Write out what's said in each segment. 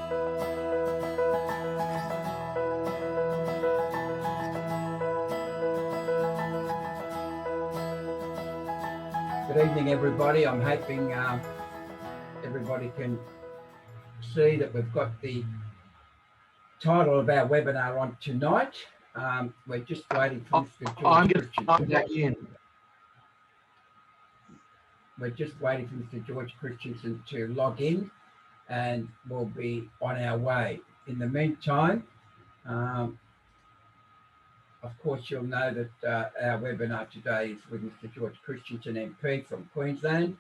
Good evening, everybody. I'm hoping everybody can see that we've got the title of our webinar on tonight. We're just waiting for Mr. George Christensen. We're just waiting for Mr. George Christensen to log in, and we'll be on our way. In the meantime, of course, you'll know that our webinar today is with Mr. George Christensen MP from Queensland,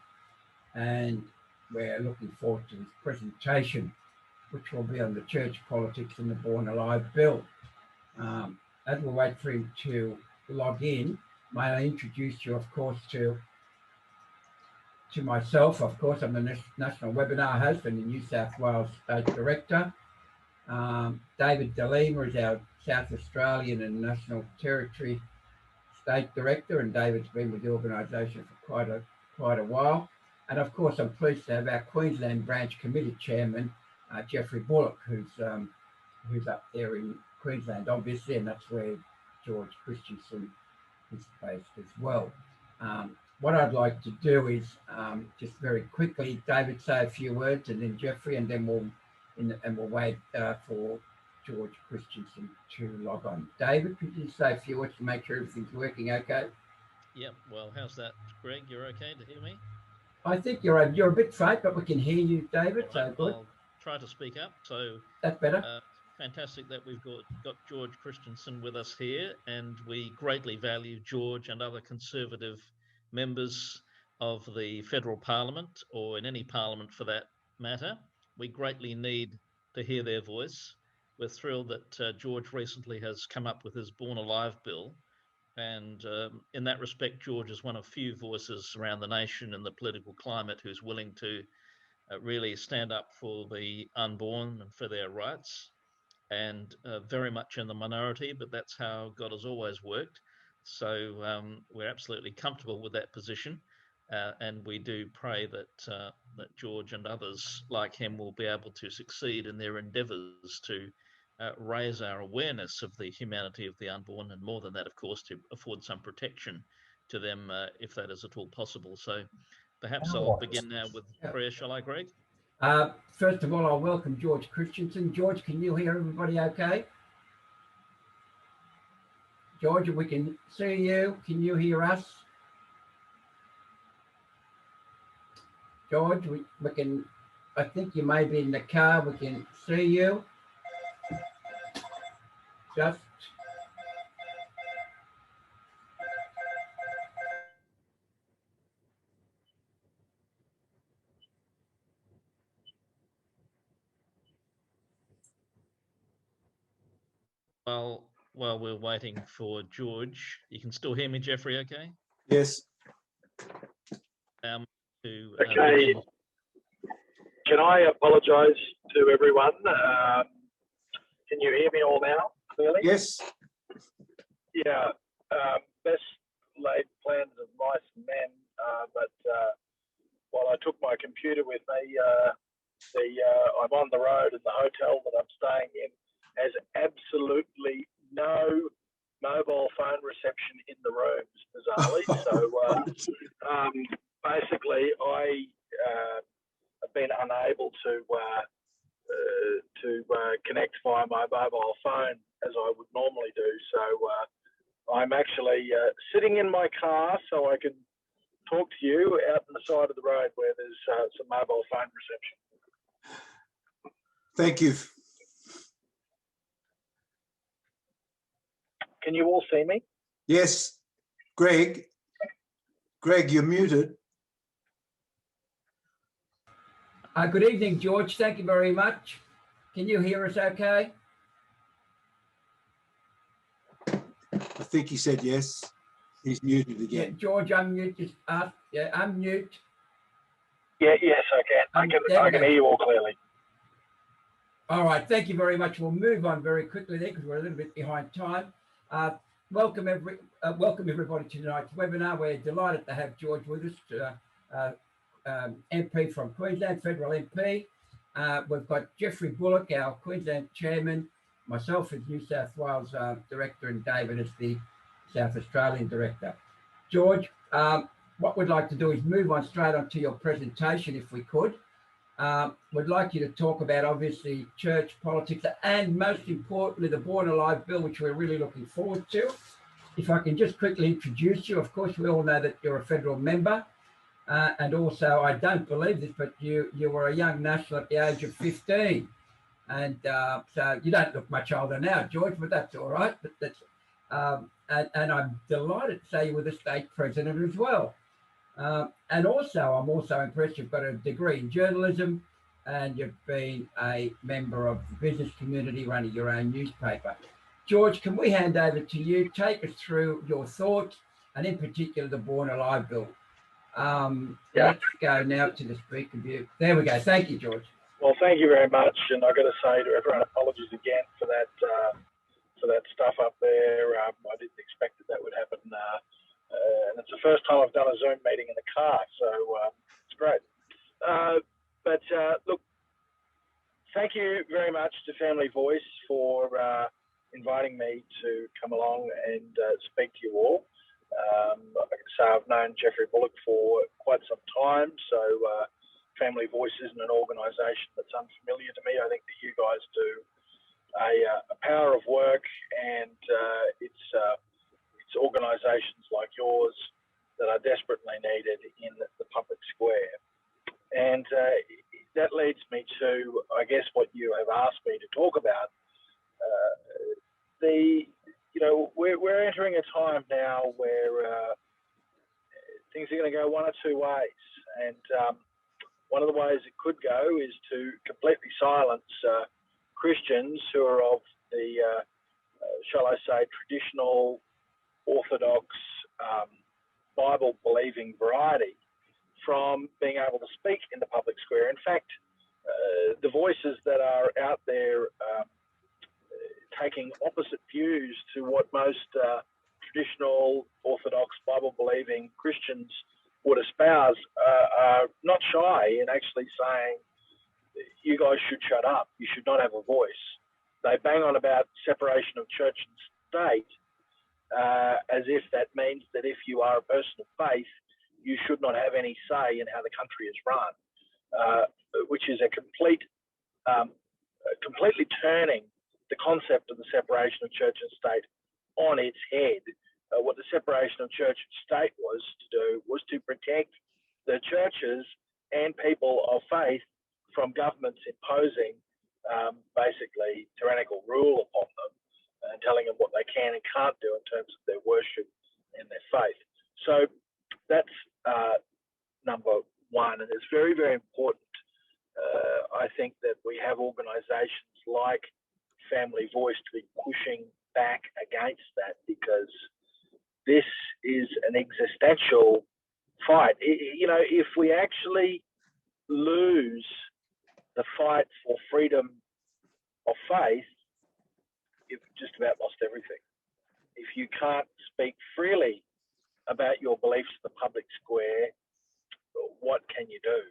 and we're looking forward to his presentation, which will be on the church politics and the Born Alive Bill. As we wait for him to log in, may I introduce you, of course, to myself. Of course, I'm the National Webinar host and the New South Wales State Director. David DeLima is our South Australian and National Territory State Director, and David's been with the organisation for quite a while. And of course, I'm pleased to have our Queensland Branch Committee Chairman, Geoffrey Bullock, who's up there in Queensland, obviously, and that's where George Christensen is based as well. What I'd like to do is just very quickly, David, say a few words, and then Geoffrey, and then we'll wait for George Christensen to log on. David, could you say a few words to make sure everything's working okay? Yep. Well, how's that, Greg? You're okay to hear me? I think you're a bit faint, but we can hear you, David. Right, so good. I'll try to speak up. So that's better. Fantastic that we've got George Christensen with us here, and we greatly value George and other Conservative members of the federal parliament, or in any parliament for that matter. We greatly need to hear their voice. We're thrilled that George recently has come up with his Born Alive bill, and in that respect, George is one of few voices around the nation in the political climate who's willing to really stand up for the unborn and for their rights, and very much in the minority, but that's how God has always worked. So we're absolutely comfortable with that position, and we do pray that George and others like him will be able to succeed in their endeavours to raise our awareness of the humanity of the unborn, and more than that, of course, to afford some protection to them if that is at all possible. So perhaps I'll begin now with prayer, shall I, Greg? First of all, I'll welcome George Christensen. George, can you hear everybody okay? George, we can see you. Can you hear us? George, we can, I think you may be in the car. We can see you. Just. Well, while we're waiting for George, you can still hear me, Geoffrey, okay? Yes. Okay. Can I apologise to everyone? Can you hear me all now, clearly? Yes. Yeah. Best laid plans of mice and men, but while I took my computer with me, I'm on the road, and the hotel that I'm staying in has absolutely no mobile phone reception in the rooms, bizarrely. So basically, I have been unable to connect via my mobile phone as I would normally do. So I'm actually sitting in my car so I can talk to you out on the side of the road where there's some mobile phone reception. Thank you. Can you all see me? Yes. Greg, you're muted. Good evening, George. Thank you very much. Can you hear us okay? I think he said yes. He's muted again. Yeah, George, unmute. Just unmute. Yeah, yes, I can. I can hear you all clearly. All right, thank you very much. We'll move on very quickly there because we're a little bit behind time. Welcome everybody to tonight's webinar. We're delighted to have George with us, MP from Queensland, federal MP. We've got Geoffrey Bullock, our Queensland chairman, myself as New South Wales director, and David as the South Australian director. George, what we'd like to do is move on straight onto your presentation, if we could. We'd like you to talk about, obviously, church politics and, most importantly, the Born Alive Bill, which we're really looking forward to. If I can just quickly introduce you, of course, we all know that you're a federal member. And also, I don't believe this, but you were a young national at the age of 15. And so you don't look much older now, George, but that's all right. But that's, and I'm delighted to say you were the state president as well. And also, I'm also impressed you've got a degree in journalism and you've been a member of the business community running your own newspaper. George, can we hand over to you? Take us through your thoughts and in particular the Born Alive Bill. Let's go now to the speaker view. There we go. Thank you, George. Well, thank you very much. And I've got to say to everyone, apologies again for that stuff up there. I didn't expect that would happen. And it's the first time I've done a Zoom meeting in the car, so it's great. But look, thank you very much to Family Voice for inviting me to come along and speak to you all. Like I say, I've known Geoffrey Bullock for quite some time, so Family Voice isn't an organisation that's unfamiliar to me. I think that you guys do a power of work, and it's organisations like yours that are desperately needed in the public square. And that leads me to, I guess, what you have asked me to talk about. We're entering a time now where things are going to go one or two ways. And one of the ways it could go is to completely silence Christians who are of the, shall I say, traditional, orthodox, Bible-believing variety from being able to speak in the public square. In fact, the voices that are out there taking opposite views to what most traditional, orthodox, Bible-believing Christians would espouse are not shy in actually saying, you guys should shut up. You should not have a voice. They bang on about separation of church and state as if that means that if you are a person of faith, you should not have any say in how the country is run, which is a completely turning the concept of the separation of church and state on its head. What the separation of church and state was to do was to protect the churches and people of faith from governments imposing basically tyrannical rule upon them and telling them what they can and can't do in terms of their worship and their faith. So that's number one, and it's very, very important. I think that we have organisations like Family Voice to be pushing back against that, because this is an existential fight. If we actually lose the fight for freedom of faith, you've just about lost everything. If you can't speak freely about your beliefs in the public square, what can you do?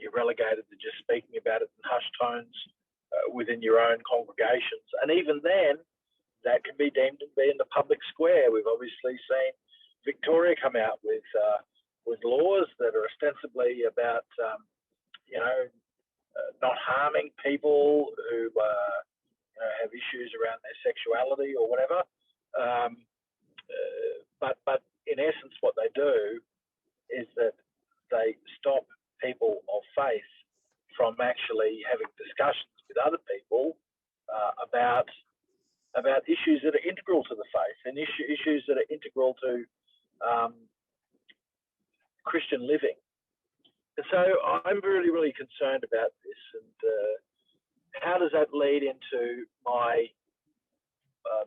You're relegated to just speaking about it in hushed tones within your own congregations. And even then, that can be deemed to be in the public square. We've obviously seen Victoria come out with laws that are ostensibly about, not harming people who have issues around their sexuality or whatever. But in essence, what they do is that they stop people of faith from actually having discussions with other people about issues that are integral to the faith and issues that are integral to Christian living. And so I'm really, really concerned about this. And how does that lead into my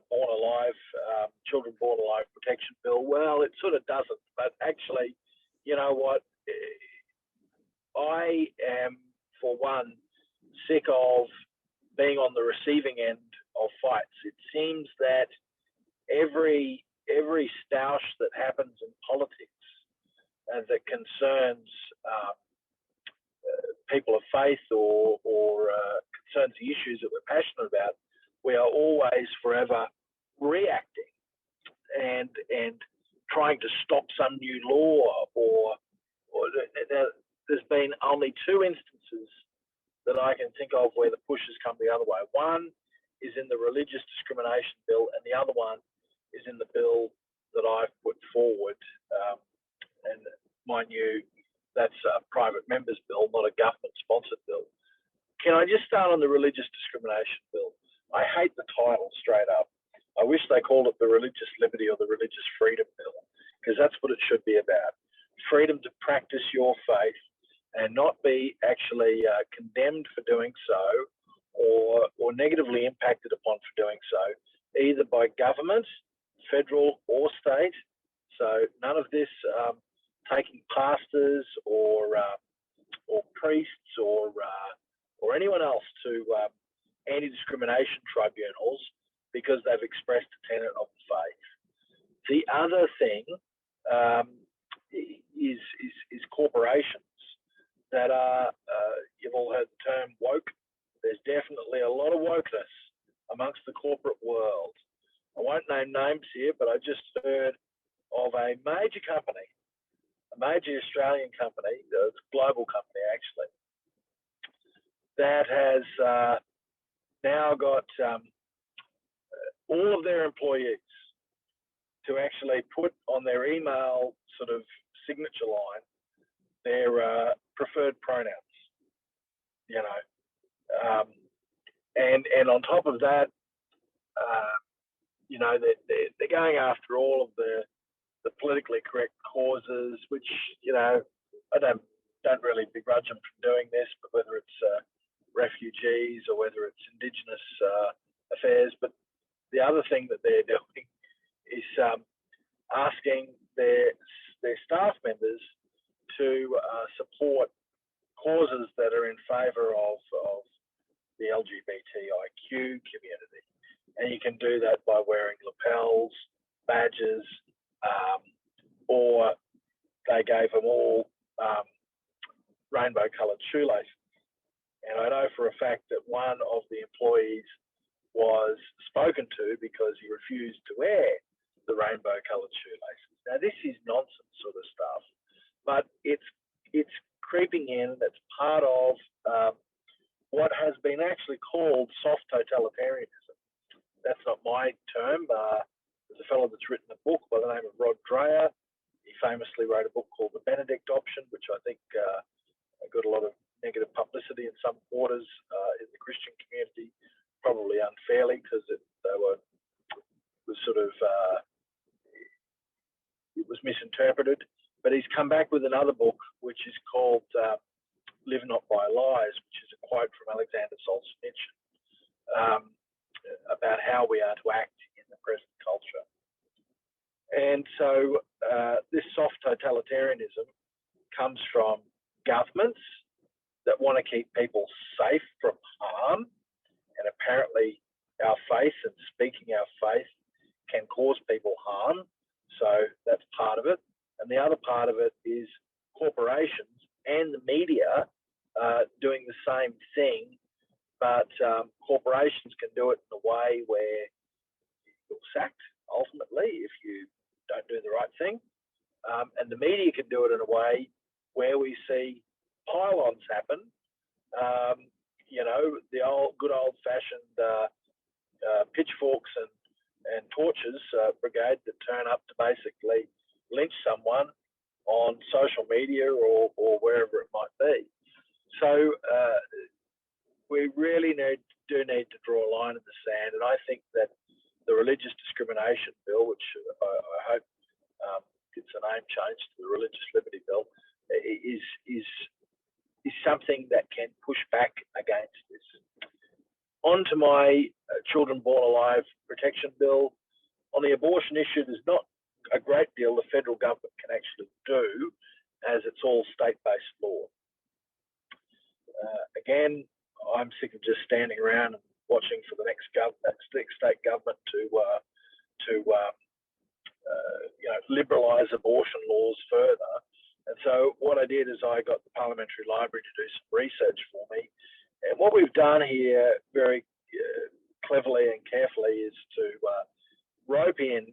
Born Alive, Children Born Alive Protection Bill? Well, it sort of doesn't. But actually, you know what? I am, for one, sick of being on the receiving end of fights. It seems that every stoush that happens in politics that concerns faith or concerns the issues that we're passionate about, we are always forever reacting and trying to stop some new law or there's been only two instances that I can think of where the push has come the other way. One is in the religious discrimination bill, and the other one is in the bill that I've put forward. And mind you, that's a private member's bill, not a government-sponsored bill. Can I just start on the religious discrimination bill? I hate the title straight up. I wish they called it the religious liberty or the religious freedom bill, because that's what it should be about. Freedom to practice your faith and not be actually condemned for doing so or negatively impacted upon for doing so, either by government, federal or state. So none of this taking pastors or priests or anyone else to anti-discrimination tribunals because they've expressed a tenet of the faith. The other thing is corporations that are, you've all heard the term woke. There's definitely a lot of wokeness amongst the corporate world. I won't name names here, but I just heard of a major company, a major Australian company, a global company actually, that has now got all of their employees to actually put on their email sort of signature line their preferred pronouns, you know, and on top of that, you know, they're going after all of the politically correct causes, which, you know, I don't really begrudge them from doing this, but whether it's refugees or whether it's Indigenous affairs. But the other thing that they're doing is asking their staff members to support causes that are in favour of the LGBTIQ community. And you can do that by wearing lapels, badges, or they gave them all rainbow-coloured shoelaces. And I know for a fact that one of the employees was spoken to because he refused to wear the rainbow-coloured shoelaces. Now, this is nonsense sort of stuff, but it's creeping in. That's part of what has been actually called soft totalitarianism. That's not my term. There's a fellow that's written a book by the name of Rod Dreher. He famously wrote a book called The Benedict Option, which I think got a lot of negative publicity in some quarters in the Christian community, probably unfairly, because it was misinterpreted. But he's come back with another book, which is called Live Not by Lies, which is a quote from Alexander Solzhenitsyn about how we are to act in the present culture. And so this soft totalitarianism comes from governments that want to keep people safe from harm, and apparently our faith and speaking our faith can cause people harm, so that's part of it. And the other part of it is corporations and the media doing the same thing, but corporations can do it in a way where you're sacked ultimately if you don't do the right thing, and the media can do it in a way where we see pile-ons happen. You know, the good old-fashioned pitchforks and torches brigade that turn up to basically lynch someone on social media or wherever it might be. So we really do need to draw a line in the sand, and I think that the religious discrimination bill, which I hope gets a name change to the religious liberty bill, is something that can push back against this. On to my children born alive protection bill. On the abortion issue, there's not a great deal the federal government can actually do, as it's all state-based law. Again, I'm sick of just standing around and watching for the next state government to liberalise abortion laws further, And so what I did is I got the Parliamentary Library to do some research for me. And what we've done here very cleverly and carefully is to rope in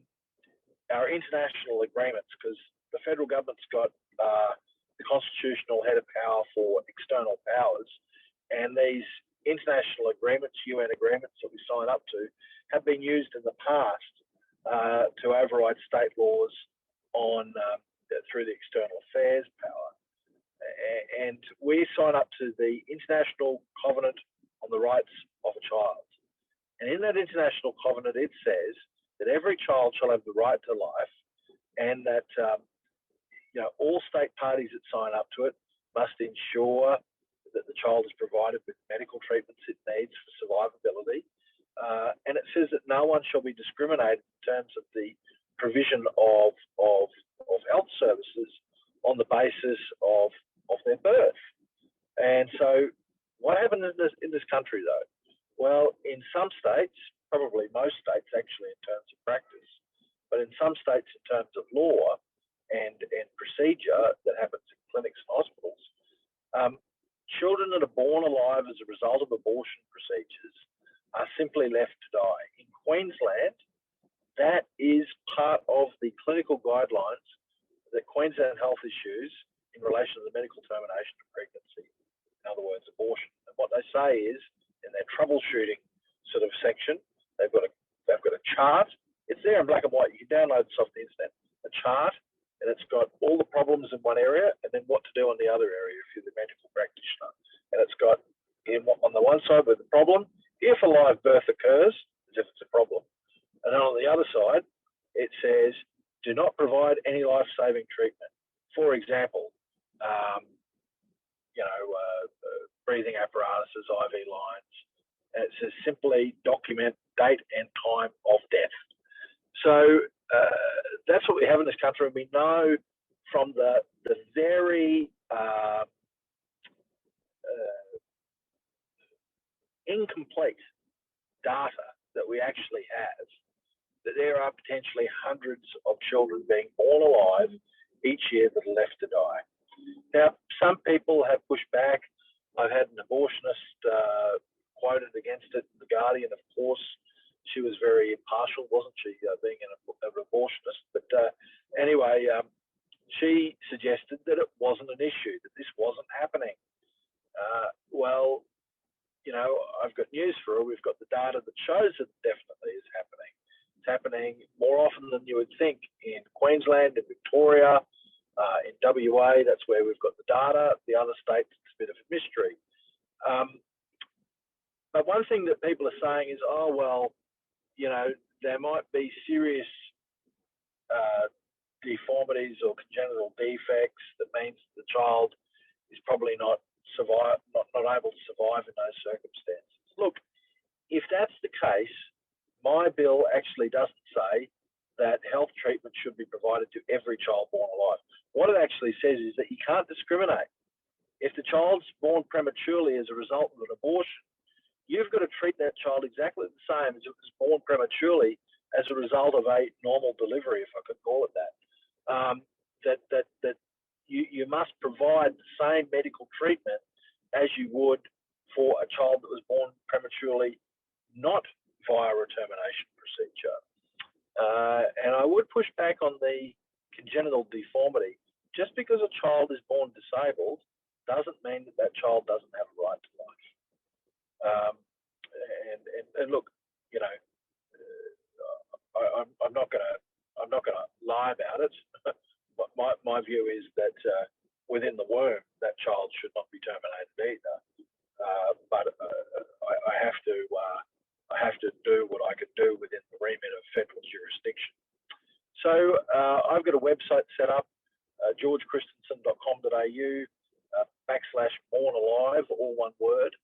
our international agreements, because the federal government's got the constitutional head of power for external powers, and these international agreements, UN agreements that we sign up to, have been used in the past to override state laws on through the external affairs power. And we sign up to the International Covenant on the Rights of a Child. And in that international covenant, it says that every child shall have the right to life, and that all state parties that sign up to it must ensure that the child is provided with medical treatments it needs for survivability. And it says that no one shall be discriminated in terms of the provision of health services on the basis of their birth. And so what happened in this country, though? Well, in some states, probably most states actually in terms of practice, but in some states in terms of law and procedure that happens in clinics and hospitals, children that are born alive as a result of abortion procedures are simply left to die. In Queensland, that is part of the clinical guidelines that Queensland Health issues in relation to the medical termination of pregnancy, in other words, abortion. And what they say is, in their troubleshooting sort of section, they've got a chart. It's there in black and white. You can download this off the internet. A chart, and it's got all the problems in one area, and then what to do on the other area if you're the medical practitioner. And it's got on the one side with the problem, if a live birth occurs, as if it's a problem. And then on the other side, it says, do not provide any life-saving treatment. For example, breathing apparatuses, IV lines. And it says simply document date and time of death. So that's what we have in this country. And we know from the very incomplete data that we actually have, that there are potentially hundreds of children being born alive each year that are left to die. Now, some people have pushed back. I've had an abortionist quoted against it in The Guardian, of course. She was very impartial, wasn't she, being an abortionist? But anyway, she suggested that it wasn't an issue, that this wasn't happening. Well, I've got news for her. We've got the data that shows it definitely is happening. It's happening more often than you would think in Queensland, in Victoria, in WA. That's where we've got the data. The other states, it's a bit of a mystery. But one thing that people are saying is, there might be serious deformities or congenital defects that means the child is probably not able to survive in those circumstances. Look, if that's the case, my bill actually doesn't say that health treatment should be provided to every child born alive. What it actually says is that you can't discriminate. If the child's born prematurely as a result of an abortion, you've got to treat that child exactly the same as if it was born prematurely as a result of a normal delivery, if I could call it that. You must provide the same medical treatment as you would for a child that was born prematurely, not via a termination procedure. And I would push back on the congenital deformity. Just because a child is born disabled doesn't mean that that child doesn't have a right to life. And look, I'm not gonna lie about it. My view is that within the womb, that child should not be terminated either. But I have to do what I can do within the remit of federal jurisdiction. So I've got a website set up, georgechristensen.com.au/born alive, all one word.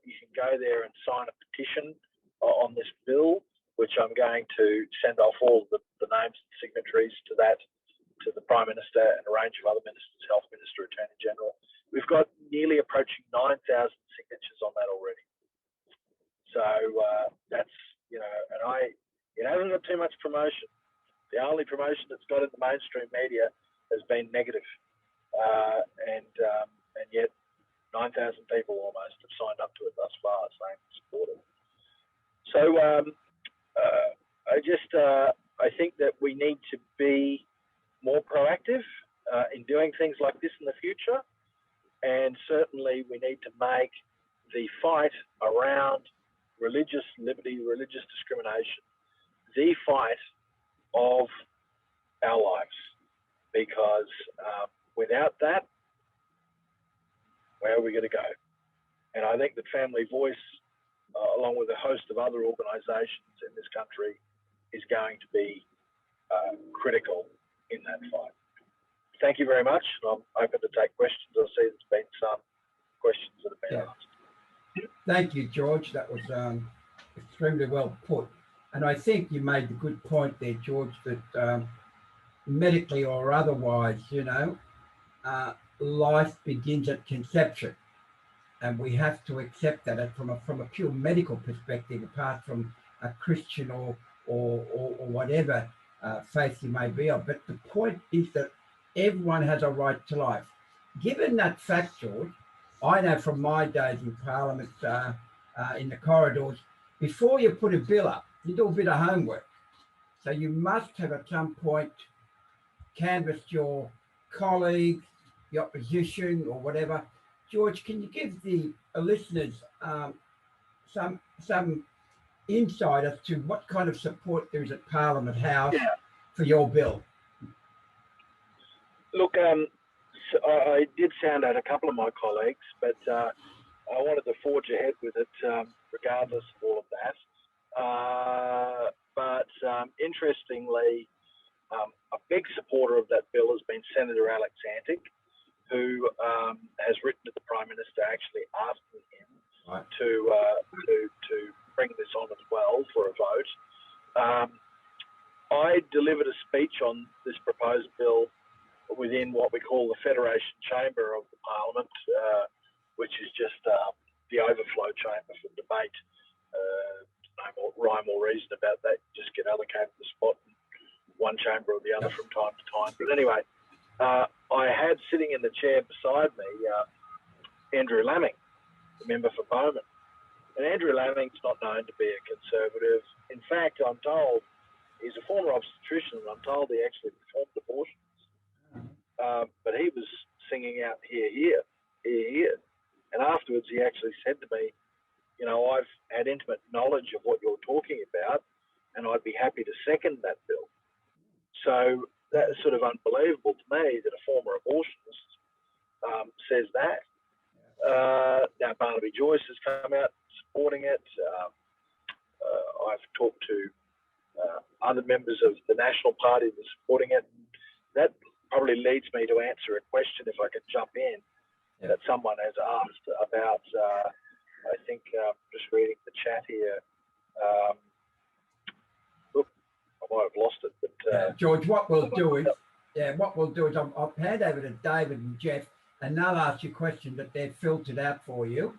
You can go there and sign a petition on this bill, which I'm going to send off all the names and signatories to that, to the Prime Minister and a range of other ministers, Health Minister, Attorney General. We've got nearly approaching 9,000 signatures on that already. So that's, and it hasn't got too much promotion. The only promotion it's got in the mainstream media has been negative. And yet 9,000 people almost have signed up to it thus far, saying support it. So I think that we need to be more proactive in doing things like this in the future. And certainly we need to make the fight around religious liberty, religious discrimination, the fight of our lives. Because without that, where are we going to go? And I think that Family Voice, along with a host of other organisations in this country, is going to be critical in that fight. Thank you very much. I'm open to take questions. I see there's been some questions that have been asked. Thank you, George. That was extremely well put. And I think you made the good point there, George, that medically or otherwise, life begins at conception. And we have to accept that from a pure medical perspective, apart from a Christian or whatever faith you may be of. But the point is that everyone has a right to life. Given that fact, George, I know from my days in Parliament, in the corridors, before you put a bill up, you do a bit of homework. So you must have at some point canvassed your colleagues, the opposition or whatever. George, can you give the listeners some insight as to what kind of support there is at Parliament House for your bill? Look, so I did sound out a couple of my colleagues, but I wanted to forge ahead with it regardless of all of that. But interestingly, a big supporter of that bill has been Senator Alex Antic, who has written to the Prime Minister actually asking him to bring this on as well for a vote. I delivered a speech on this proposed bill within what we call the Federation Chamber of the Parliament, which is just the overflow chamber for debate. No more rhyme or reason about that. Just get allocated the spot in one chamber or the other from time to time. But anyway, I had sitting in the chair beside me Andrew Laming, the member for Bowman. And Andrew Laming's not known to be a conservative. In fact, I'm told he's a former obstetrician, and I'm told he actually performed abortions. But he was singing out, "Hear, hear, hear, hear." And afterwards, he actually said to me, I've had intimate knowledge of what you're talking about, and I'd be happy to second that bill. So that's sort of unbelievable to me that a former abortionist says that. Now, Barnaby Joyce has come out supporting it. I've talked to other members of the National Party that are supporting it. That probably leads me to answer a question, if I can jump in, that someone has asked about, I think, just reading the chat here. Look, I might have lost it, but George, what we'll do is I'll hand over to David and Jeff, and they'll ask you questions that they've filtered out for you,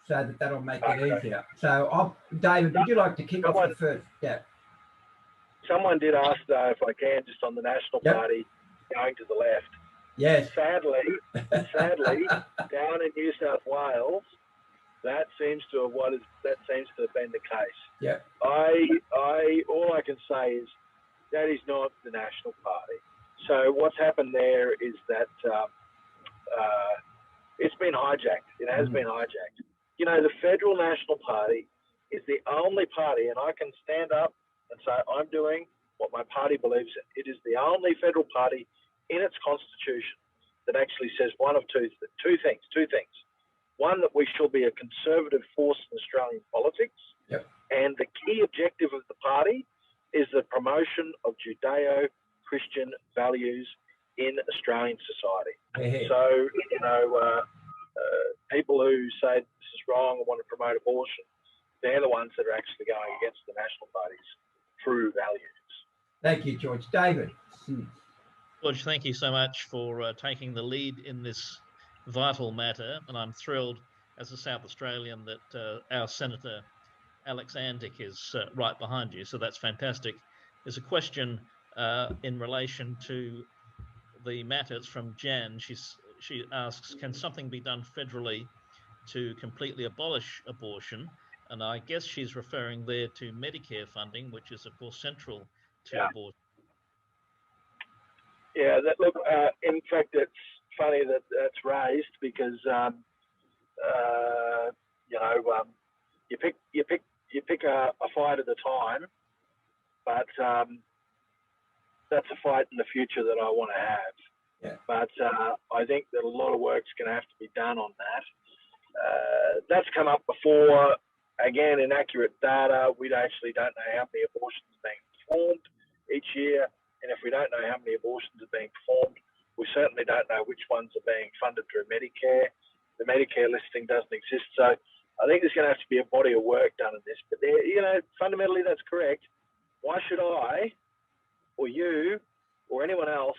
so that'll make it easier. So, David, would you like to kick off the first? Yeah. Someone did ask, though, if I can, just on the National Party going to the left. Yes. Sadly, down in New South Wales, that seems to have been the case. Yeah. All I can say is that is not the National Party. So what's happened there is that it's been hijacked. It has been hijacked. The Federal National Party is the only party, and I can stand up and say I'm doing what my party believes in. It is the only federal party in its constitution that actually says one of two things. One, that we shall be a conservative force in Australian politics. Yep. And the key objective of the party is the promotion of Judeo-Christian values in Australian society. Hey. So, people who say this is wrong and want to promote abortion, they're the ones that are actually going against the National Party's true values. Thank you, George. David. George, thank you so much for taking the lead in this vital matter, and I'm thrilled as a South Australian that our Senator Alex Antic is right behind you, so that's fantastic. There's a question in relation to the matter. It's from Jan. She asks, can something be done federally to completely abolish abortion? And I guess she's referring there to Medicare funding, which is, of course, central to abortion. Yeah, look, in fact, it's funny that that's raised because, you pick a fight at a time, but that's a fight in the future that I want to have. Yeah. But I think that a lot of work's going to have to be done on that. That's come up before. Again, inaccurate data. We actually don't know how many abortions are being performed each year. And if we don't know how many abortions are being performed, we certainly don't know which ones are being funded through Medicare. The Medicare listing doesn't exist. So I think there's going to have to be a body of work done in this. But fundamentally, that's correct. Why should I or you or anyone else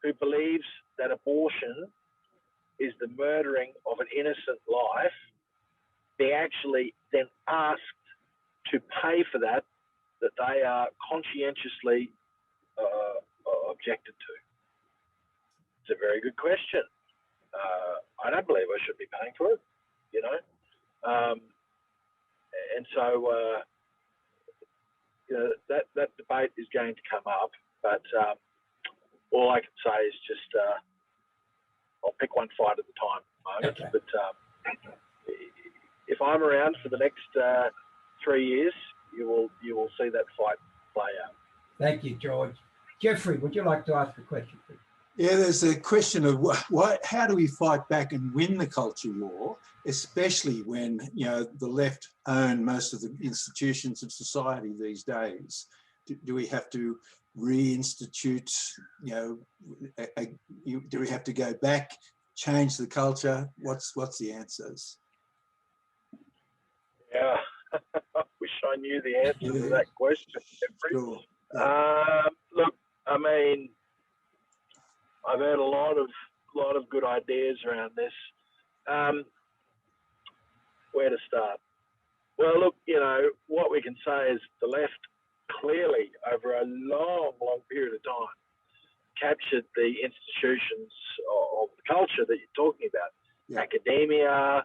who believes that abortion is the murdering of an innocent life be actually then asked to pay for that they are conscientiously objected to? It's a very good question. I don't believe I should be paying for it, and so that debate is going to come up. But all I can say is just I'll pick one fight at a time at the moment. Okay. But if I'm around for the next 3 years, you will see that fight play out. Thank you, George. Geoffrey, would you like to ask a question, please? Yeah, there's a question of how do we fight back and win the culture war, especially when the left own most of the institutions of society these days. Do we have to reinstitute? Do we have to go back, change the culture? What's the answers? Yeah, I wish I knew the answer to that question. Sure. Look, I mean, I've heard a lot of good ideas around this. Where to start? Well, look, what we can say is the left clearly, over a long, long period of time, captured the institutions of the culture that you're talking about. Yeah. Academia,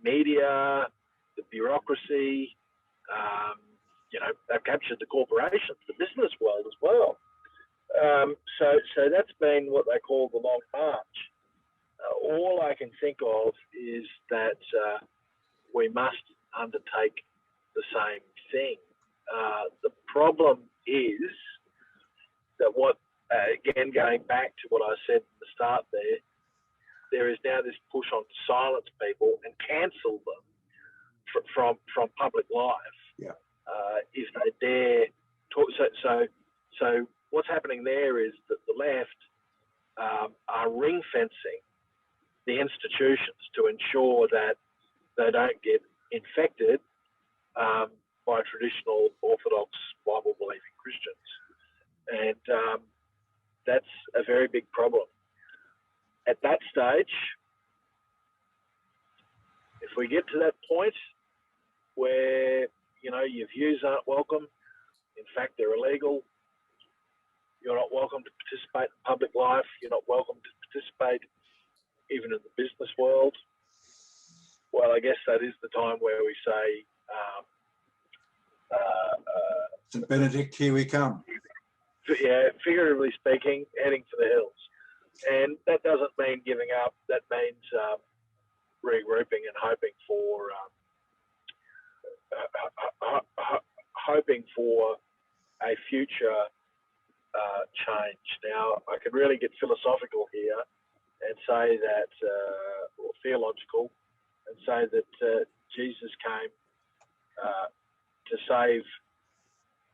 media, the bureaucracy, they've captured the corporations, the business world as well. So that's been what they call the long march. All I can think of is that we must undertake the same thing. The problem is that again, going back to what I said at the start there is now this push on to silence people and cancel them from public life. Yeah. If they dare talk. So what's happening there is that the left are ring fencing the institutions to ensure that they don't get infected by traditional Orthodox Bible-believing Christians. And that's a very big problem. At that stage, if we get to that point where, your views aren't welcome, in fact, they're illegal, you're not welcome to participate in public life, you're not welcome to participate even in the business world, well, I guess that is the time where we say, St. Benedict, here we come. Yeah, figuratively speaking, heading for the hills. And that doesn't mean giving up. That means regrouping and hoping for a future change. Now, I could really get philosophical here and say that, or theological, and say that Jesus came to save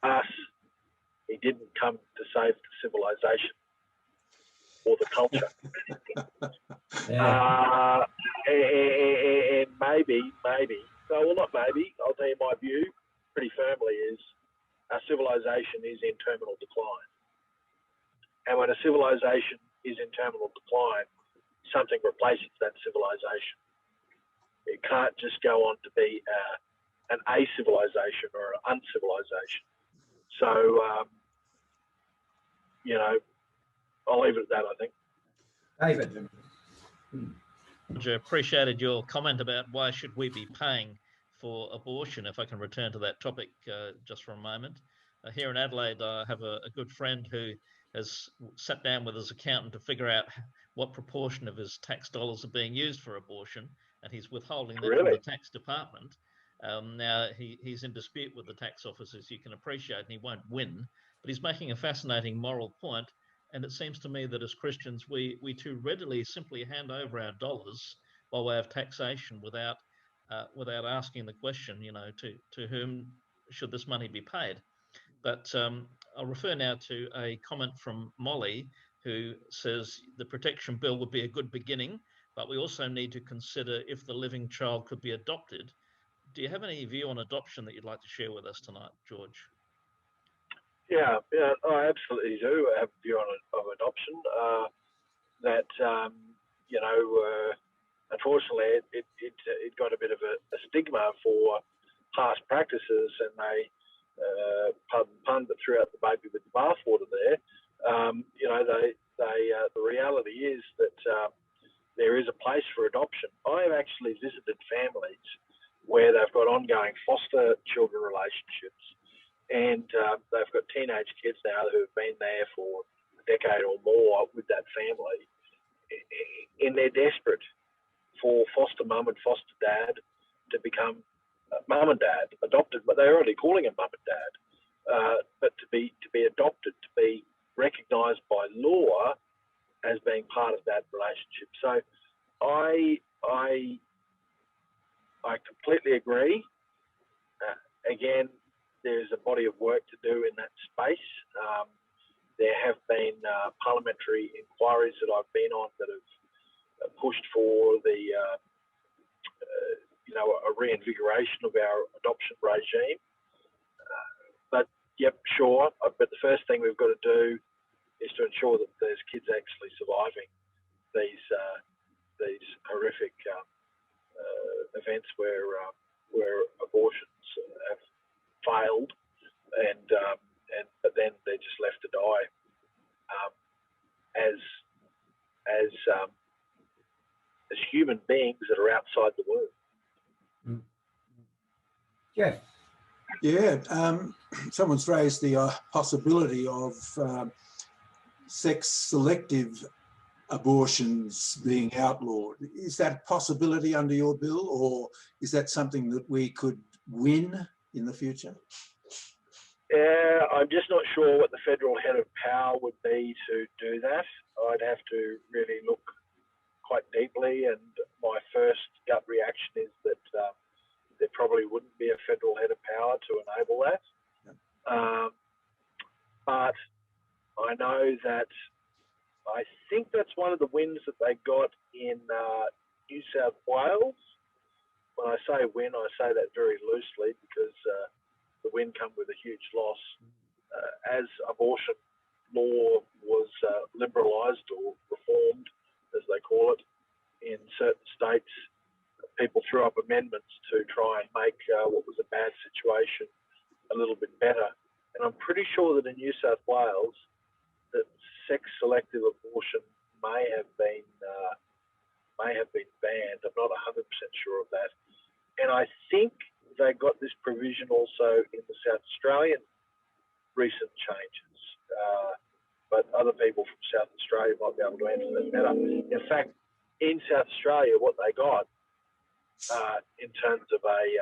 us. He didn't come to save the civilization or the culture. And maybe, well, not maybe, I'll tell you my view pretty firmly is our civilization is in terminal decline. And when a civilization is in terminal decline, something replaces that civilization. It can't just go on to be an a-civilization or an uncivilization. So, I'll leave it at that, I think. David. Roger, appreciated your comment about why should we be paying for abortion, if I can return to that topic just for a moment. Here in Adelaide, I have a good friend who has sat down with his accountant to figure out what proportion of his tax dollars are being used for abortion, and he's withholding that from the tax department. Now, he's in dispute with the tax office, as you can appreciate, and he won't win, but he's making a fascinating moral point. And it seems to me that as Christians, we too readily simply hand over our dollars by way of taxation without asking the question, you know, to whom should this money be paid? But I'll refer now to a comment from Molly, who says the protection bill would be a good beginning, but we also need to consider if the living child could be adopted. Do you have any view on adoption that you'd like to share with us tonight, George? Yeah, I absolutely do have a view on adoption. Unfortunately, it got a bit of a stigma for past practices, and they pun but threw out the baby with the bathwater there. The reality is that there is a place for adoption. I have actually visited families where they've got ongoing foster children relationships, and they've got teenage kids now who have been there for a decade or more with that family, and they're desperate for foster mum and foster dad to become mum and dad, adopted, but they're already calling them mum and dad, but to be adopted, to be recognised by law as being part of that relationship. So I completely agree. Again, there's a body of work to do in that space. There have been parliamentary inquiries that I've been on that have pushed for a reinvigoration of our adoption regime. But the first thing we've got to do is to ensure that there's kids actually surviving these horrific events where abortions have failed, but then they're just left to die as human beings that are outside the womb. Jeff. Yeah, someone's raised the possibility of sex-selective abortions being outlawed. Is that a possibility under your bill, or is that something that we could win in the future? Yeah, I'm just not sure what the federal head of power would be to do that. I'd have to really look quite deeply, and my first gut reaction is that there probably wouldn't be a federal head of power to enable that. But I know that I think that's one of the wins that they got in New South Wales. When I say win, I say that very loosely because the win come with a huge loss. As abortion law was liberalised or reformed, as they call it, in certain states, people threw up amendments to try and make what was a bad situation a little bit better. And I'm pretty sure that in New South Wales, that sex-selective abortion may have been banned. I'm not 100% sure of that. And I think they got this provision also in the South Australian recent changes. But other people from South Australia might be able to answer that better. In fact, in South Australia, what they got in terms of a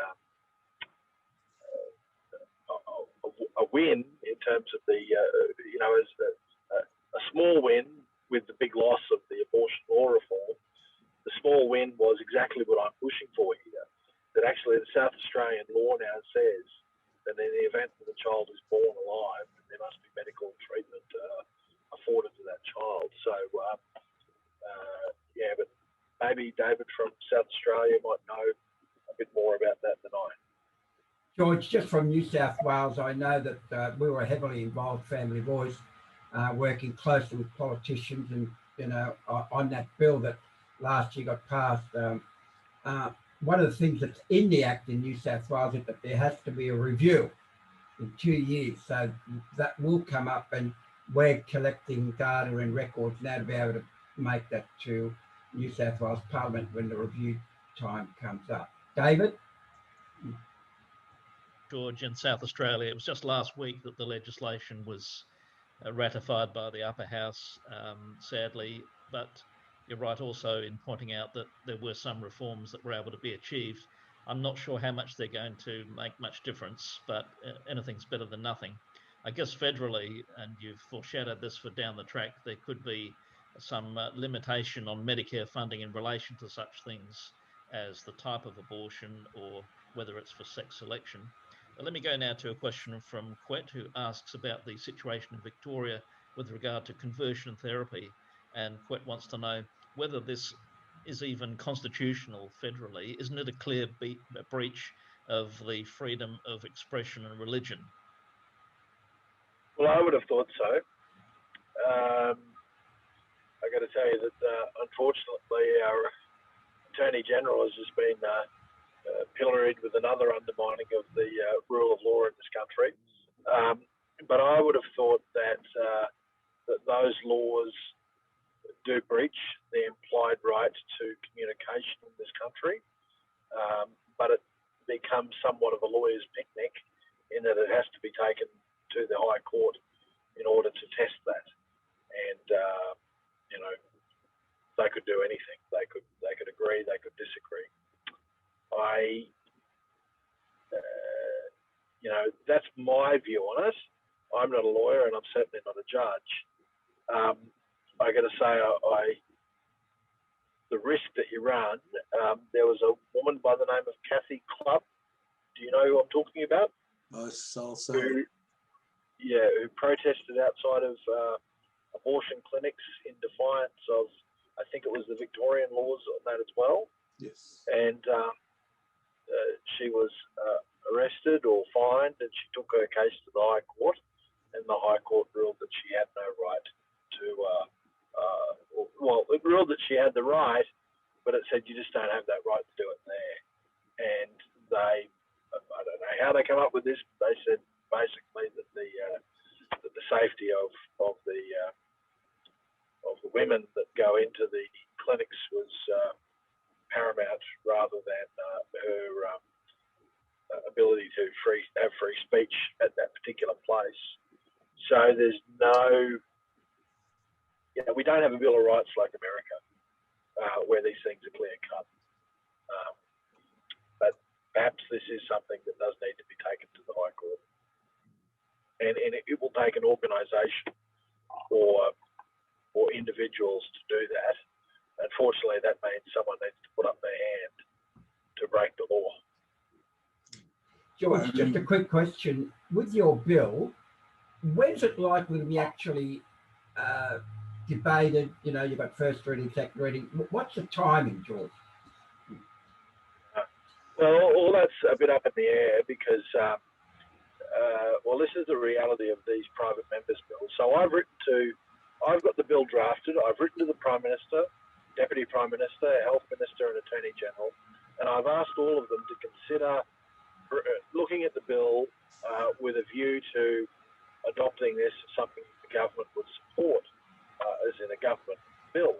win, in terms of a small win with the big loss of the abortion law reform, the small win was exactly what I'm pushing for here. That actually the South Australian law now says that in the event that the child is born alive, there must be medical treatment afforded to that child. So, but maybe David from South Australia might know a bit more about that than I. George, just from New South Wales, I know that we were heavily involved, FamilyVoice, working closely with politicians and, on that bill that last year got passed. One of the things that's in the Act in New South Wales is that there has to be a review in 2 years. So that will come up, and we're collecting data and records now to be able to make that to New South Wales Parliament when the review time comes up. David? George, in South Australia, it was just last week that the legislation was ratified by the upper house, sadly, but you're right also in pointing out that there were some reforms that were able to be achieved. I'm not sure how much they're going to make much difference, but anything's better than nothing. I guess federally, and you've foreshadowed this for down the track, there could be some limitation on Medicare funding in relation to such things as the type of abortion or whether it's for sex selection. Let me go now to a question from Quet, who asks about the situation in Victoria with regard to conversion therapy. And Quet wants to know whether this is even constitutional federally. Isn't it a clear breach of the freedom of expression and religion? Well, I would have thought so. I got to tell you that unfortunately our Attorney General has just been pilloried with another undermining of the rule of law in this country. But I would have thought that that those laws do breach the implied right to communication in this country, but it becomes somewhat of a lawyer's picnic in that it has to be taken to the High Court in order to test that. And you know, they could do anything. They could agree. They could disagree. You know, that's my view on it. I'm not a lawyer, and I'm certainly not a judge. I got to say, the risk that you run. There was a woman by the name of Kathy Clubb. Do you know who I'm talking about? Also, who protested outside of abortion clinics in defiance of, I think it was the Victorian laws on that as well. yes. And she was arrested or fined, and she took her case to the High Court, and the High Court ruled that she had no right to, well, it ruled that she had the right, but it said you just don't have that right to do it there. And they, I don't know how they come up with this, but they said basically that the safety of the women that go into the clinics was paramount rather than her ability to have free speech at that particular place. So there's no, we don't have a Bill of Rights like America, where these things are clear cut. But perhaps this is something that does need to be taken to the High Court, and it will take an organisation or individuals to do that. Unfortunately, that means someone needs to put up their hand to break the law. George, just a quick question. With your bill, when's it likely to be actually debated? You know, you've got first reading, second reading. What's the timing, George? Well, all that's a bit up in the air because, well, this is the reality of these private members' bills. So I've got the bill drafted. I've written to the Prime Minister, Deputy Prime Minister, Health Minister and Attorney General, and I've asked all of them to consider looking at the bill with a view to adopting this as something the government would support, as in a government bill.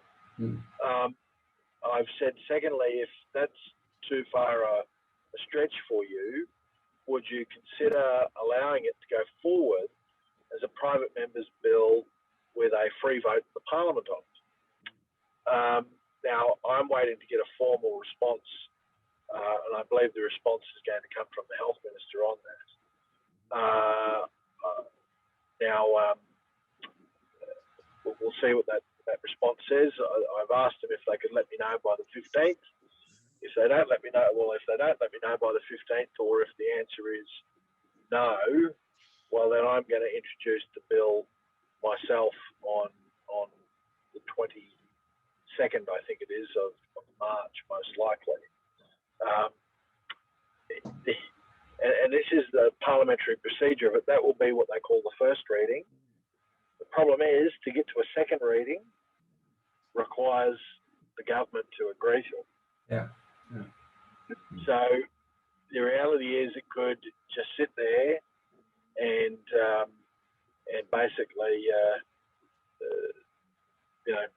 I've said, secondly, if that's too far a stretch for you, would you consider allowing it to go forward as a private member's bill with a free vote in the Parliament on it? Now, I'm waiting to get a formal response, and I believe the response is going to come from the Health Minister on that. We'll see what that response says. I've asked them if they could let me know by the 15th. If they don't let me know, if they don't let me know by the 15th, or if the answer is no, well, then I'm going to introduce the bill myself on the 22nd, I think it is, of March, most likely. And this is the parliamentary procedure, but that will be what they call the first reading. The problem is, to get to a second reading requires the government to agree to it. Yeah. So the reality is it could just sit there and and basically, you know,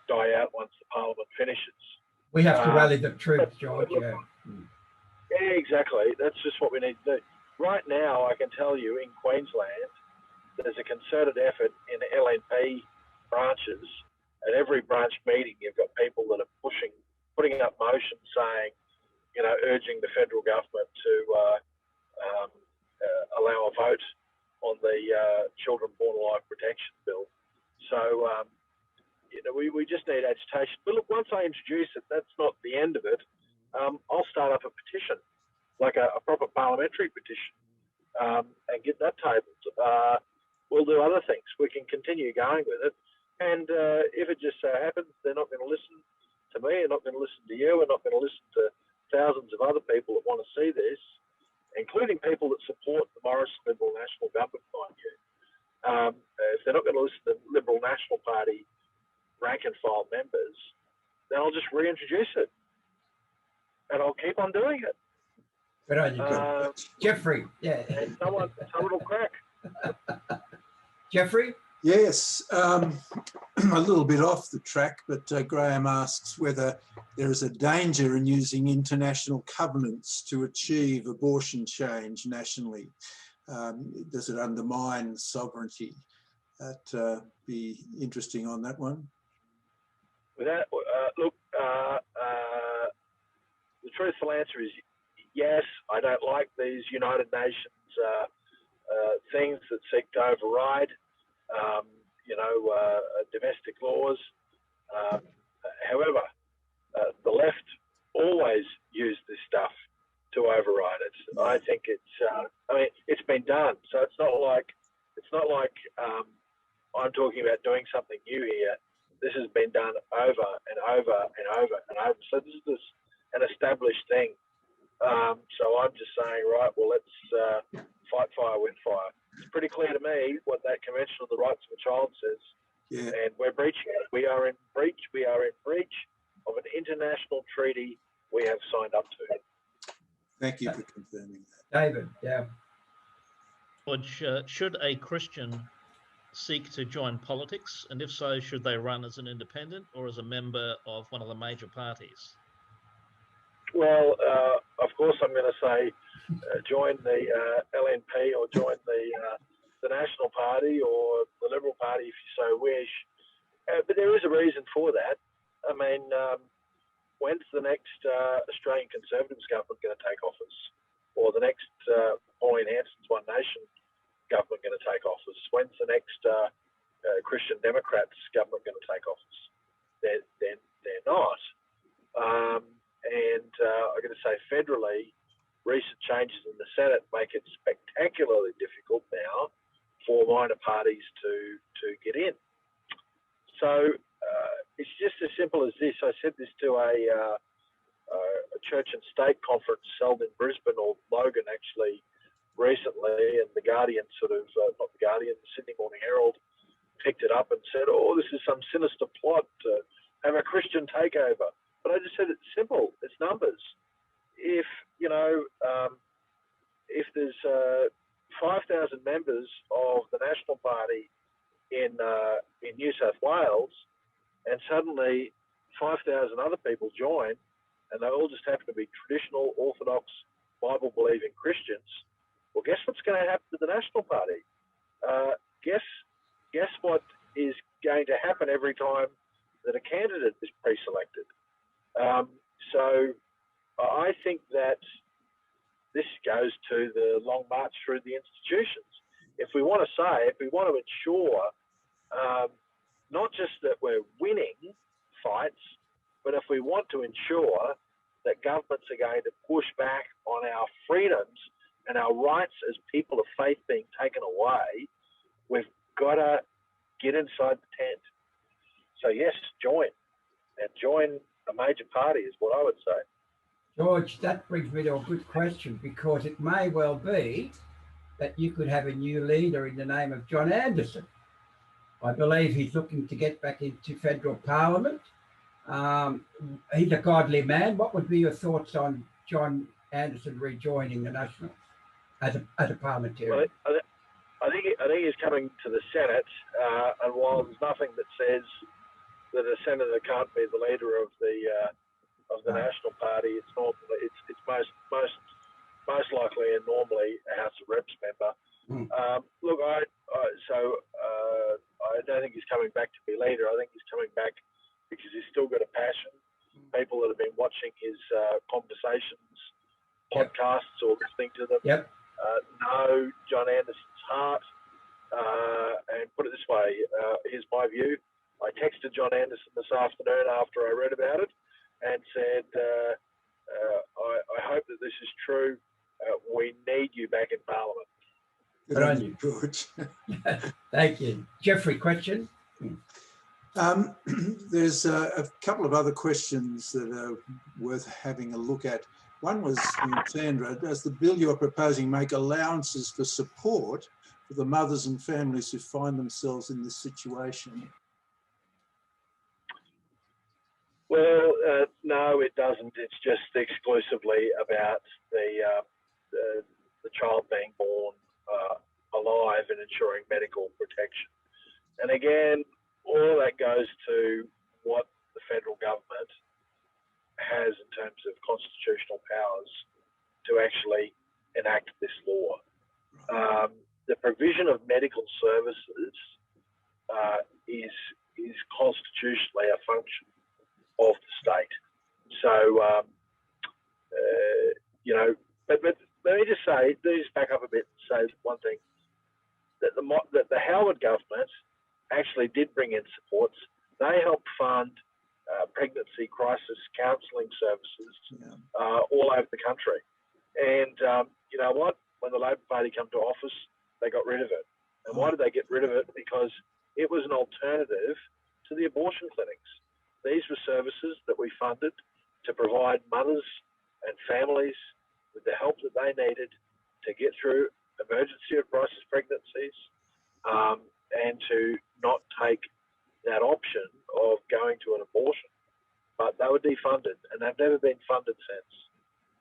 die out once the Parliament finishes. We have to rally the troops, George. Yeah. Yeah, exactly. That's just what we need to do. Right now, I can tell you in Queensland, there's a concerted effort in LNP branches. At every branch meeting, you've got people that are putting up motions saying, you know, urging the federal government to allow a vote on the Children Born Alive Protection Bill. So, you know, we just need agitation. But look, once I introduce it, that's not the end of it. I'll start up a petition, like a proper parliamentary petition, and get that tabled. We'll do other things. We can continue going with it. And if it just so happens they're not going to listen to me, they're not going to listen to you, and not going to listen to thousands of other people that want to see this, including people that support the Morrison Liberal National Government, mind you. If they're not going to listen to Liberal National Party rank and file members, then I'll just reintroduce it. And I'll keep on doing it. Good on you, Geoffrey. Yeah. And someone will crack. Geoffrey? Yes, a little bit off the track, but Graham asks whether there is a danger in using international covenants to achieve abortion change nationally. Does it undermine sovereignty? That'd be interesting on that one. Look, the truthful answer is yes. I don't like these United Nations things that seek to override, domestic laws. However, the left always use this stuff to override it. I think it's been done. So it's not like I'm talking about doing something new here. This has been done over and over and over and over. So this is an established thing. So I'm just saying, right, well, let's fight fire with fire. It's pretty clear to me what that Convention on the Rights of the Child says. Yeah. And we're breaching it. We are in breach. We are in breach of an international treaty we have signed up to. Thank you for confirming that. David, yeah. George, should a Christian seek to join politics? And if so, should they run as an independent or as a member of one of the major parties? Well, of course, I'm going to say join the LNP or join the National Party or the Liberal Party if you so wish. But there is a reason for that. I mean, when's the next Australian Conservatives government going to take office? Or the next Pauline Hanson's One Nation government going to take office? When's the next Christian Democrats government going to take office? They're not. And I'm going to say federally, recent changes in the Senate make it spectacularly difficult now for minor parties to get in. So it's just as simple as this. I said this to a church and state conference held in Brisbane, or Logan actually, recently, and the Guardian not the Guardian, the Sydney Morning Herald picked it up and said, oh, this is some sinister plot to have a Christian takeover. But I just said it's simple. It's numbers. If if there's 5,000 members of the National Party in New South Wales, and suddenly 5,000 other people join, and they all just happen to be traditional, Orthodox, Bible-believing Christians, well, guess what's going to happen to the National Party? Guess what is going to happen every time that a candidate is pre-selected? So I think that this goes to the long march through the institutions. If we want to ensure not just that we're winning fights, but if we want to ensure that governments are going to push back on our freedoms and our rights as people of faith being taken away, we've got to get inside the tent. So yes, join a major party is what I would say. George, that brings me to a good question, because it may well be that you could have a new leader in the name of John Anderson. I believe he's looking to get back into federal parliament. He's a godly man. What would be your thoughts on John Anderson rejoining the Nationals as a parliamentarian? Well, I think he's coming to the Senate, and while there's nothing that says that a senator can't be the leader of the National Party, it's most likely and normally a House of Reps member. Look, I don't think he's coming back to be leader. I think he's coming back because he's still got a passion. People that have been watching his conversations, podcasts, or listening to them know John Anderson's heart. And put it this way, here's my view. I texted John Anderson this afternoon after I read about it and said, I hope that this is true. We need you back in Parliament. Good on you, George. Thank you. Geoffrey, question? There's a couple of other questions that are worth having a look at. One was from Sandra. Does the bill you're proposing make allowances for support for the mothers and families who find themselves in this situation? Well, no, it doesn't. It's just exclusively about the child being born alive and ensuring medical protection. And again, all that goes to what the federal government has in terms of constitutional powers to actually enact this law. The provision of medical services is constitutionally a function of the state. So, but let me just say, just back up a bit and say one thing, that the Howard government actually did bring in supports. They helped fund pregnancy crisis counselling services all over the country. And you know what? When the Labor Party came to office, they got rid of it. And why did they get rid of it? Because it was an alternative to the abortion clinics. These were services that we funded to provide mothers and families with the help that they needed to get through emergency or crisis pregnancies and to not take that option of going to an abortion. But they were defunded, and they've never been funded since,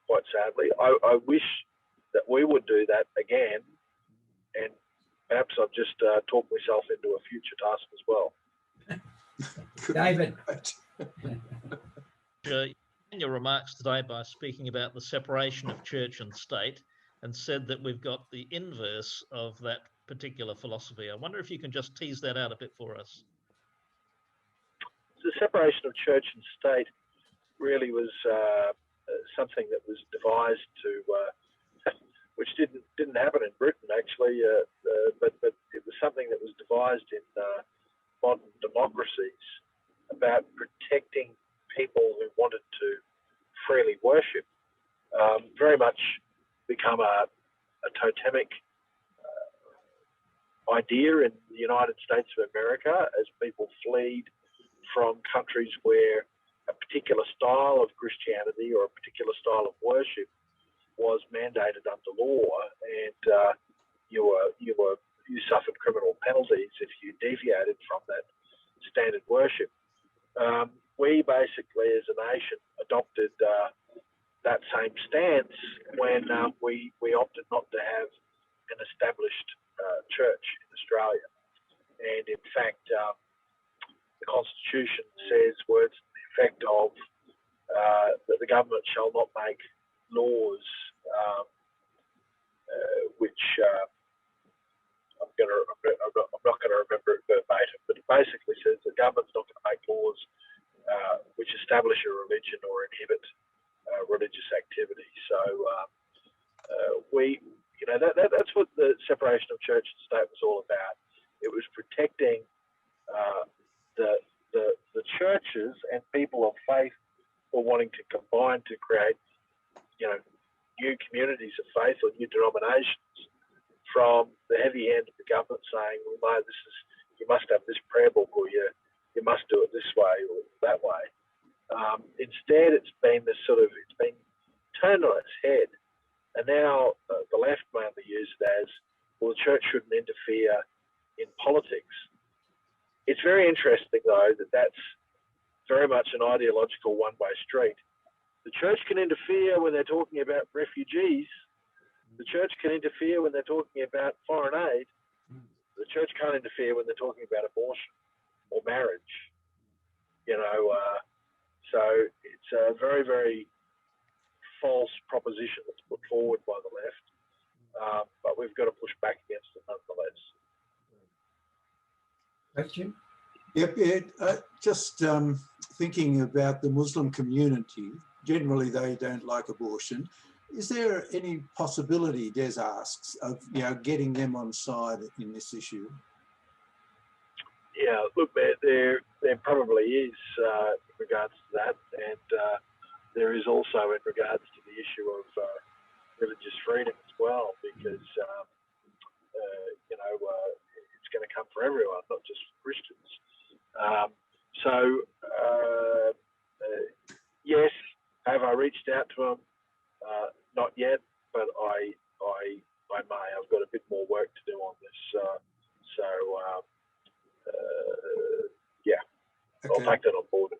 quite sadly. I wish that we would do that again, and perhaps I've just talked myself into a future task as well. David. In your remarks today by speaking about the separation of church and state and said that we've got the inverse of that particular philosophy. I wonder if you can just tease that out a bit for us. The separation of church and state really was something that was devised which didn't happen in Britain actually, but it was something that was devised in modern democracies about protecting people who wanted to freely worship. Very much become a totemic idea in the United States of America as people fled from countries where a particular style of Christianity or a particular style of worship was mandated under law, and you suffered criminal penalties if you deviated from that standard worship. We basically, as a nation, adopted that same stance when we opted not to have an established church in Australia. And in fact, the Constitution says words to the effect of that the government shall not make laws which I'm not going to remember it verbatim, but it basically says the government's not going to make laws which establish a religion or inhibit religious activity. So that's what the separation of church and state was all about. It was protecting the churches and people of faith were wanting to combine to create, new communities of faith or new denominations from the heavy hand of the government saying, well, no, you must have this prayer book or you must do it this way or that way. Instead, it's been turned on its head. And now the left mainly use it as, well, the church shouldn't interfere in politics. It's very interesting, though, that that's very much an ideological one-way street. The church can interfere when they're talking about refugees. The church can interfere when they're talking about foreign aid. the church can't interfere when they're talking about abortion or marriage. So it's a very, very false proposition that's put forward by the left, but we've got to push back against it nonetheless. Question? Yep, just thinking about the Muslim community, generally they don't like abortion. Is there any possibility, Des asks, of getting them on side in this issue? Yeah, look, there probably is in regards to that, and there is also in regards to the issue of religious freedom as well, because it's going to come for everyone, not just for Christians. Yes, have I reached out to them? Not yet, but I may. I've got a bit more work to do on this. Yeah, okay. I'll take that on board.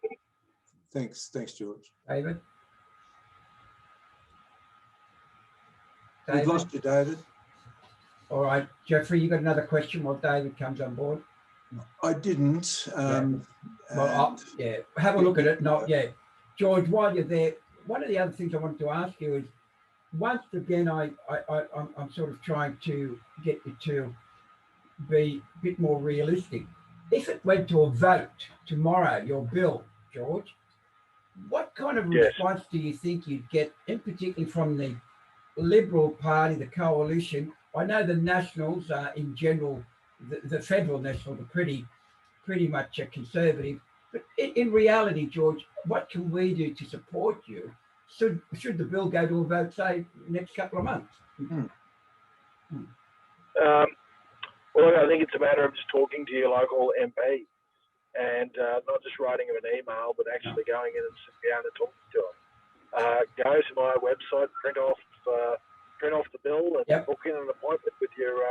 Thanks, George. David? We've lost you, David. All right, Geoffrey, you got another question while David comes on board? I didn't. Have a look at it. George, while you're there, one of the other things I wanted to ask you is, once again, I'm sort of trying to get you to be a bit more realistic. If it went to a vote tomorrow, your bill, George, what kind of response do you think you'd get, in particular from the Liberal Party, the coalition? I know the Nationals in general, the federal Nationals are pretty much conservative. But in reality, George, what can we do to support you? Should the bill go to a vote, say, next couple of months? Well, I think it's a matter of just talking to your local MP and not just writing him an email, but actually going in and sitting down and talking to him. Go to my website, print off the bill, and book in an appointment with your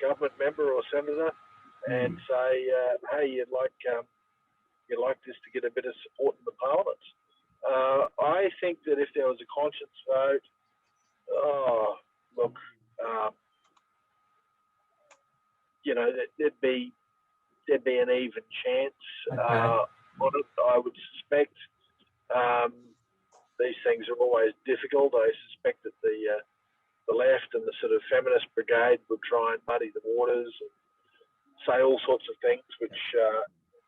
government member or senator, and say, hey, you'd like this to get a bit of support in the Parliament. I think that if there was a conscience vote, there'd be an even chance on it. I would suspect these things are always difficult. I suspect that the left and the sort of feminist brigade would try and muddy the waters and say all sorts of things which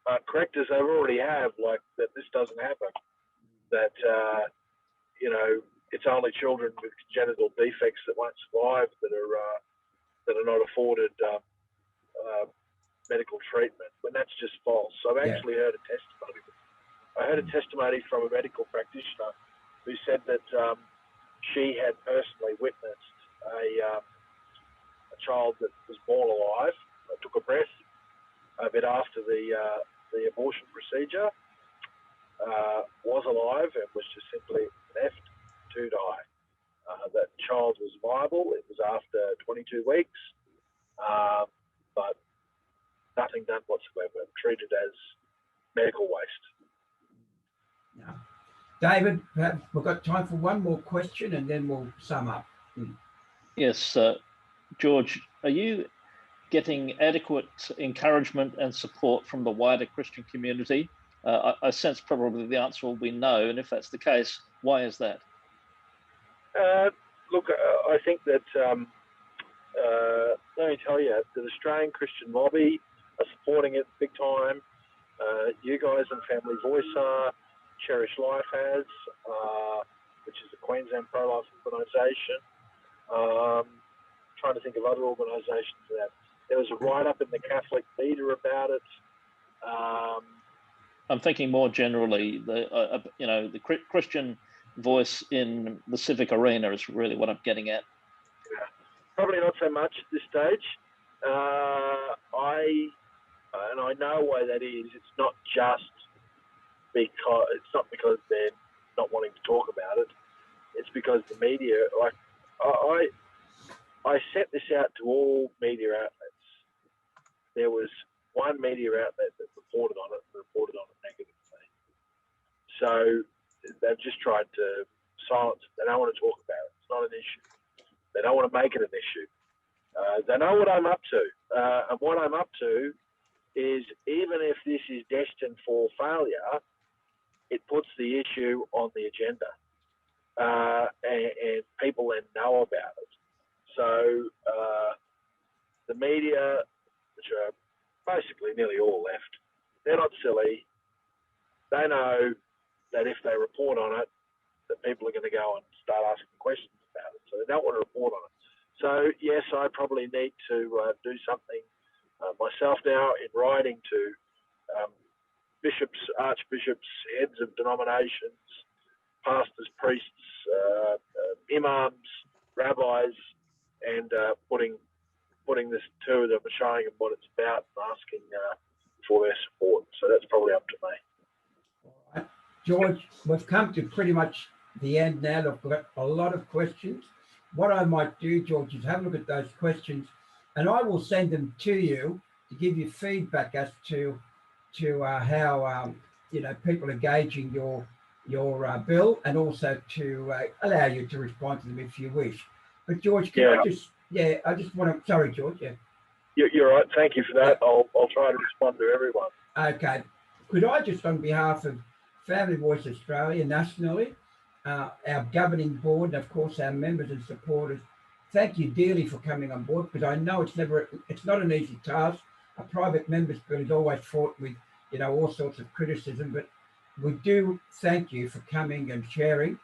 aren't correct, as they already have, like that this doesn't happen, that it's only children with congenital defects that won't survive that are not afforded medical treatment, when that's just false. So I've actually heard a testimony. I heard a testimony from a medical practitioner who said that she had personally witnessed a child that was born alive, took a breath a bit after the abortion procedure, was alive and was just simply left to die. That child was viable. It was after 22 weeks, but nothing done whatsoever, treated as medical waste. Yeah. David, perhaps we've got time for one more question and then we'll sum up. Yes, George, are you getting adequate encouragement and support from the wider Christian community? I sense probably the answer will be no, and if that's the case, why is that? Look, I think that, let me tell you, the Australian Christian lobby are supporting it big time. You guys and FamilyVoice are, Cherish Life has, which is a Queensland pro-life organisation. Trying to think of other organisations that. There was a write-up in the Catholic Leader about it. I'm thinking more generally, the Christian voice in the civic arena is really what I'm getting at. Yeah. Probably not so much at this stage. I know why that is. It's not just because they're not wanting to talk about it. It's because the media, like I set this out to all media outlets. There was one media outlet that reported on it negatively. So they've just tried to silence it. They don't want to talk about it. It's not an issue. They don't want to make it an issue. They know what I'm up to. And what I'm up to is, even if this is destined for failure, it puts the issue on the agenda. And people then know about it. So the media, which are basically nearly all left, they're not silly. They know that if they report on it, that people are going to go and start asking questions about it. So they don't want to report on it. So yes, I probably need to do something myself now in writing to bishops, archbishops, heads of denominations, pastors, priests, imams, rabbis, and putting this to them, showing them what it's about, and asking for their support. So that's probably up to me. All right. George, we've come to pretty much the end now. I've got a lot of questions. What I might do, George, is have a look at those questions, and I will send them to you to give you feedback as to how people are gauging your bill, and also to allow you to respond to them if you wish. But George, I just want to. Sorry, George. Yeah. You're right. Thank you for that. I'll try to respond to everyone. Okay. Could I just, on behalf of Family Voice Australia nationally, our governing board, and of course our members and supporters, thank you dearly for coming on board, because I know it's not an easy task. A private member's bill is always fraught with all sorts of criticism, but we do thank you for coming and sharing.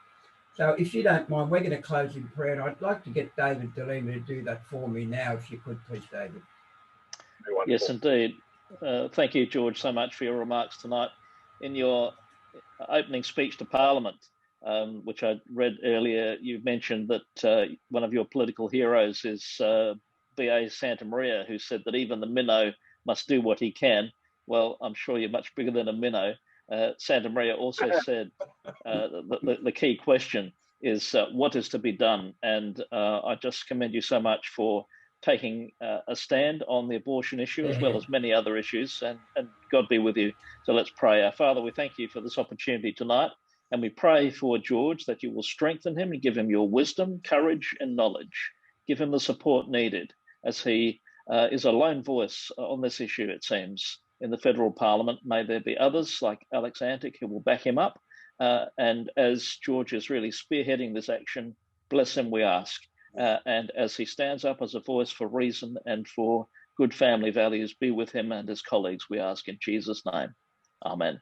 So if you don't mind, we're going to close in prayer, and I'd like to get David DeLima to do that for me now, if you could, please, David. Yes, indeed. Thank you, George, so much for your remarks tonight. In your opening speech to Parliament, which I read earlier, you mentioned that one of your political heroes is B.A. Santa Maria, who said that even the minnow must do what he can. Well, I'm sure you're much bigger than a minnow. Santa Maria also said the key question is what is to be done. And I just commend you so much for taking a stand on the abortion issue, as well as many other issues, and God be with you. So let's pray. Our Father, we thank you for this opportunity tonight, and we pray for George that you will strengthen him and give him your wisdom, courage, and knowledge. Give him the support needed, as he is a lone voice on this issue, it seems, in the federal parliament. May there be others like Alex Antic who will back him up. And as George is really spearheading this action, bless him, we ask. And as he stands up as a voice for reason and for good family values, be with him and his colleagues, we ask in Jesus' name. Amen.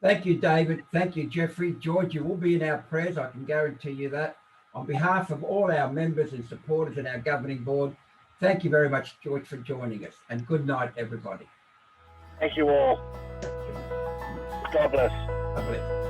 Thank you, David. Thank you, Geoffrey. George, you will be in our prayers, I can guarantee you that. On behalf of all our members and supporters and our governing board, thank you very much, George, for joining us. And good night, everybody. Thank you all. God bless. God bless.